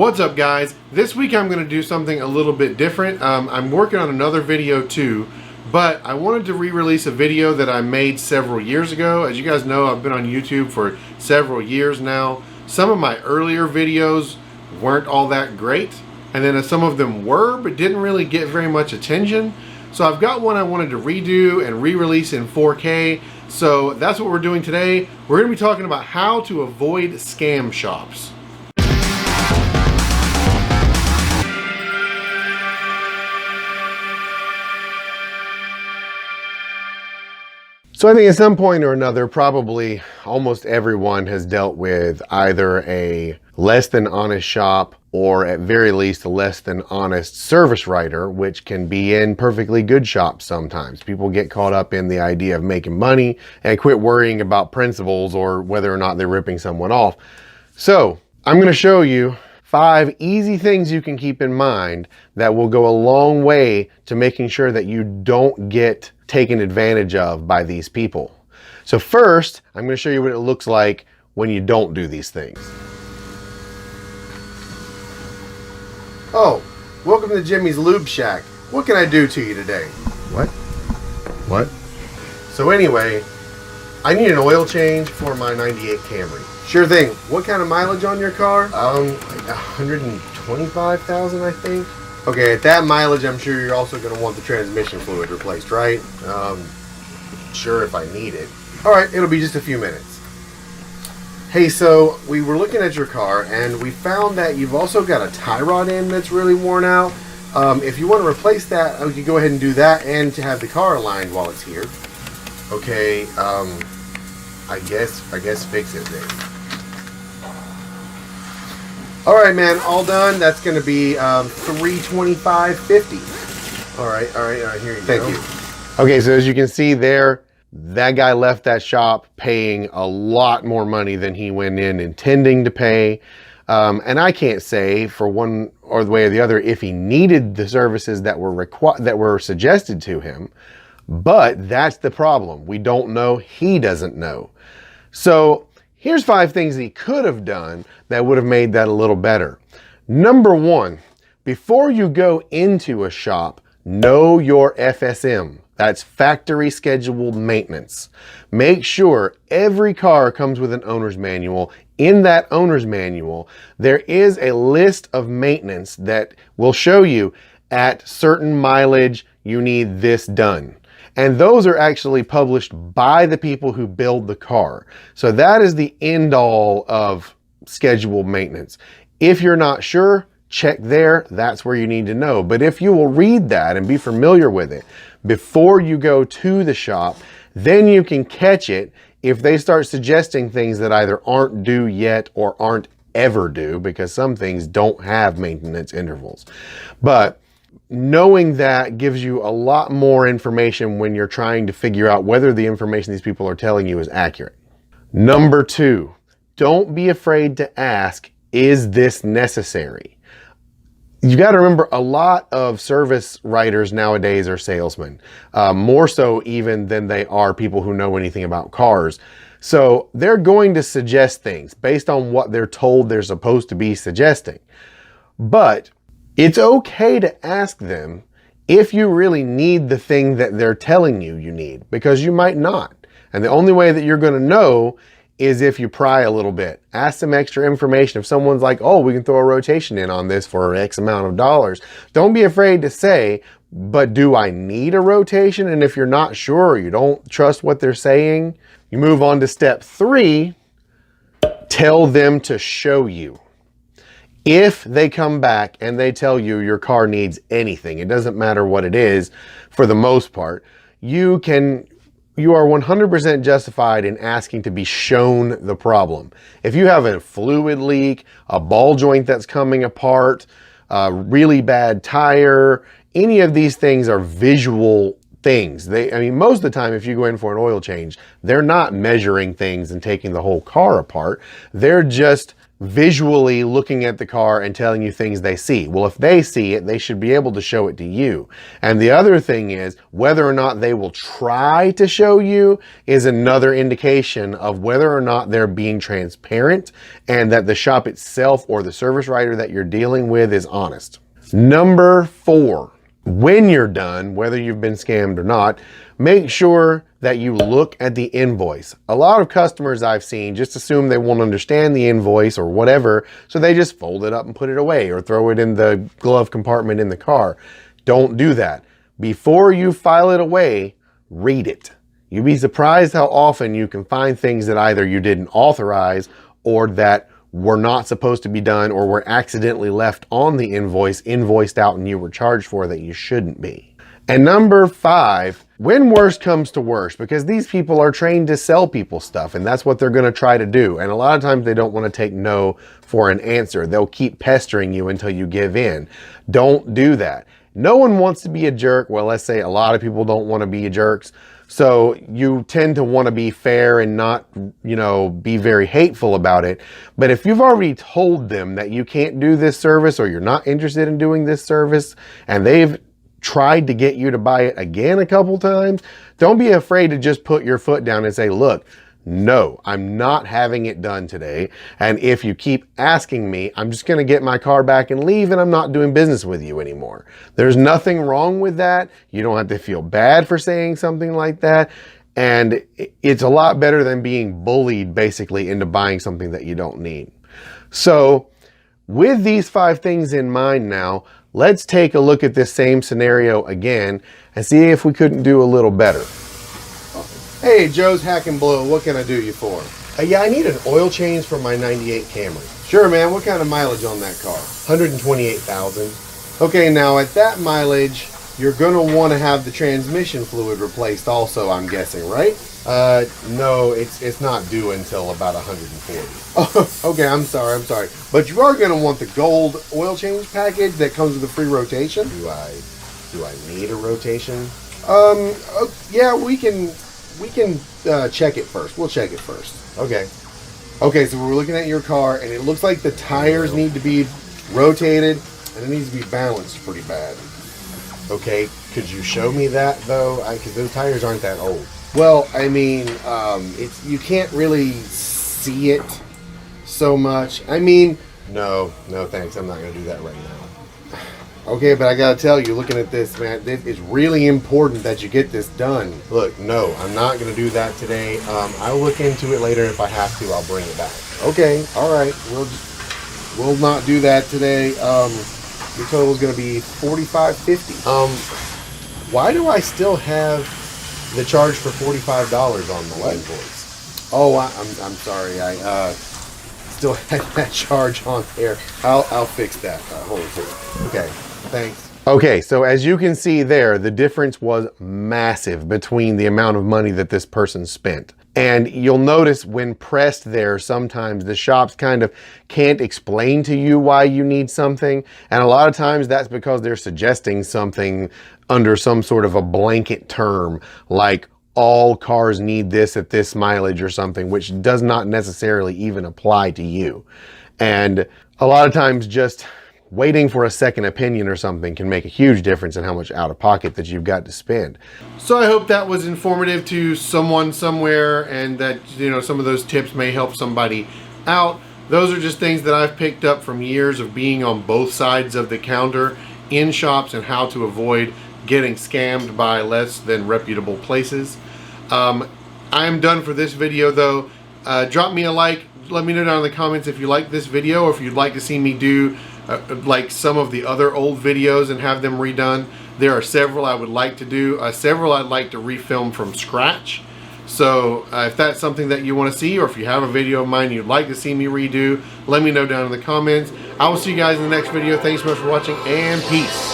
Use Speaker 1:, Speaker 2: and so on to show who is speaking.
Speaker 1: What's up, guys? This week I'm going to do something a little bit different. I'm working on another video too, but I wanted to re-release a video that I made several years ago. As you guys know, I've been on YouTube for several years now. Some of my earlier videos weren't all that great, and then some of them were, but didn't really get very much attention. So I've got one I wanted to redo and re-release in 4K. So that's what we're doing today. We're going to be talking about how to avoid scam shops. So I think at some point or another, probably almost everyone has dealt with either a less than honest shop or at very least a less than honest service writer, which can be in perfectly good shops sometimes. People get caught up in the idea of making money and quit worrying about principles or whether or not they're ripping someone off. So I'm going to show you 5 easy things you can keep in mind that will go a long way to making sure that you don't get taken advantage of by these people. So first, I'm going to show you what it looks like when you don't do these things. Oh, welcome to Jimmy's Lube Shack. What can I do to you today? What? So anyway, I need an oil change for my 98 Camry. Sure thing. What kind of mileage on your car? Like 125,000, I think. Okay, at that mileage, I'm sure you're also going to want the transmission fluid replaced, right? Sure, if I need it. All right, it'll be just a few minutes. Hey, so we were looking at your car, and we found that you've also got a tie rod end that's really worn out. If you want to replace that, we can go ahead and do that, and to have the car aligned while it's here. Okay, I guess fix it then. All right, man, all done. That's going to be $325.50. All right, here you go. Thank you. Okay, so as you can see there, that guy left that shop paying a lot more money than he went in intending to pay. And I can't say for one or the way or the other if he needed the services that were suggested to him, but that's the problem. We don't know. He doesn't know. So here's 5 things he could have done that would have made that a little better. Number 1, before you go into a shop, know your FSM. That's factory scheduled maintenance. Make sure every car comes with an owner's manual. In that owner's manual, there is a list of maintenance that will show you at certain mileage, you need this done. And those are actually published by the people who build the car. So that is the end all of scheduled maintenance. If you're not sure, check there. That's where you need to know. But if you will read that and be familiar with it before you go to the shop, then you can catch it if they start suggesting things that either aren't due yet or aren't ever due, because some things don't have maintenance intervals. But knowing that gives you a lot more information when you're trying to figure out whether the information these people are telling you is accurate. Number 2, don't be afraid to ask, is this necessary? You got to remember, a lot of service writers nowadays are salesmen, more so even than they are people who know anything about cars. So they're going to suggest things based on what they're told they're supposed to be suggesting. But it's okay to ask them if you really need the thing that they're telling you you need, because you might not. And the only way that you're going to know is if you pry a little bit. Ask some extra information. If someone's like, oh, we can throw a rotation in on this for X amount of dollars, don't be afraid to say, but do I need a rotation? And if you're not sure, or you don't trust what they're saying, you move on to step 3, tell them to show you. If they come back and they tell you your car needs anything, it doesn't matter what it is, for the most part, you are 100% justified in asking to be shown the problem. If you have a fluid leak, a ball joint that's coming apart, a really bad tire, any of these things are visual things. I mean, most of the time, if you go in for an oil change, they're not measuring things and taking the whole car apart. They're just visually looking at the car and telling you things they see. Well, if they see it, they should be able to show it to you. And the other thing is, whether or not they will try to show you is another indication of whether or not they're being transparent and that the shop itself or the service writer that you're dealing with is honest. Number 4, when you're done, whether you've been scammed or not, make sure that you look at the invoice. A lot of customers I've seen just assume they won't understand the invoice or whatever, so they just fold it up and put it away or throw it in the glove compartment in the car. Don't do that. Before you file it away, read it. You'd be surprised how often you can find things that either you didn't authorize or that were not supposed to be done or were accidentally left on the invoice, invoiced out, and you were charged for that you shouldn't be. And number 5, when worst comes to worst, because these people are trained to sell people stuff and that's what they're going to try to do. And a lot of times they don't want to take no for an answer. They'll keep pestering you until you give in. Don't do that. No one wants to be a jerk. Well, let's say a lot of people don't want to be jerks. So you tend to want to be fair and not, be very hateful about it. But if you've already told them that you can't do this service or you're not interested in doing this service and they've tried to get you to buy it again a couple times, don't be afraid to just put your foot down and say, look, no, I'm not having it done today. And if you keep asking me, I'm just going to get my car back and leave and I'm not doing business with you anymore. There's nothing wrong with that. You don't have to feel bad for saying something like that. And it's a lot better than being bullied basically into buying something that you don't need. So with these 5 things in mind now, let's take a look at this same scenario again and see if we couldn't do a little better. Hey, Joe's Hack and Blow, what can I do you for? Yeah, I need an oil change for my 98 Camry. Sure, man, what kind of mileage on that car? 128,000. Okay, now at that mileage, you're gonna wanna have the transmission fluid replaced also, I'm guessing, right? No, it's not due until about 140. Oh, okay, I'm sorry. But you are gonna want the gold oil change package that comes with a free rotation. Do I need a rotation? Yeah, we can check it first. We'll check it first. Okay, so we're looking at your car and it looks like the tires need to be rotated and it needs to be balanced pretty bad. Okay, could you show me that though? Because those tires aren't that old. Well, I mean, you can't really see it so much. I mean, no thanks. I'm not going to do that right now. Okay, but I got to tell you, looking at this, man, it's really important that you get this done. Look, no, I'm not going to do that today. I'll look into it later. If I have to, I'll bring it back. Okay, all right. We'll not do that today. Your total is going to be $45.50. Why do I still have the charge for $45 on the invoice? Oh, I'm sorry. I still had that charge on there. I'll fix that. Hold on. Okay, thanks. Okay, so as you can see there, the difference was massive between the amount of money that this person spent. And you'll notice when pressed there, sometimes the shops kind of can't explain to you why you need something. And a lot of times that's because they're suggesting something under some sort of a blanket term, like all cars need this at this mileage or something, which does not necessarily even apply to you. And a lot of times just waiting for a second opinion or something can make a huge difference in how much out of pocket that you've got to spend. So I hope that was informative to someone somewhere and that, some of those tips may help somebody out. Those are just things that I've picked up from years of being on both sides of the counter in shops and how to avoid getting scammed by less than reputable places. I am done for this video though. Drop me a like. Let me know down in the comments if you like this video or if you'd like to see me do like some of the other old videos and have them redone. There are several I would like to do. Several I'd like to refilm from scratch. So if that's something that you want to see, or if you have a video of mine you'd like to see me redo, let me know down in the comments. I will see you guys in the next video. Thanks so much for watching, and peace.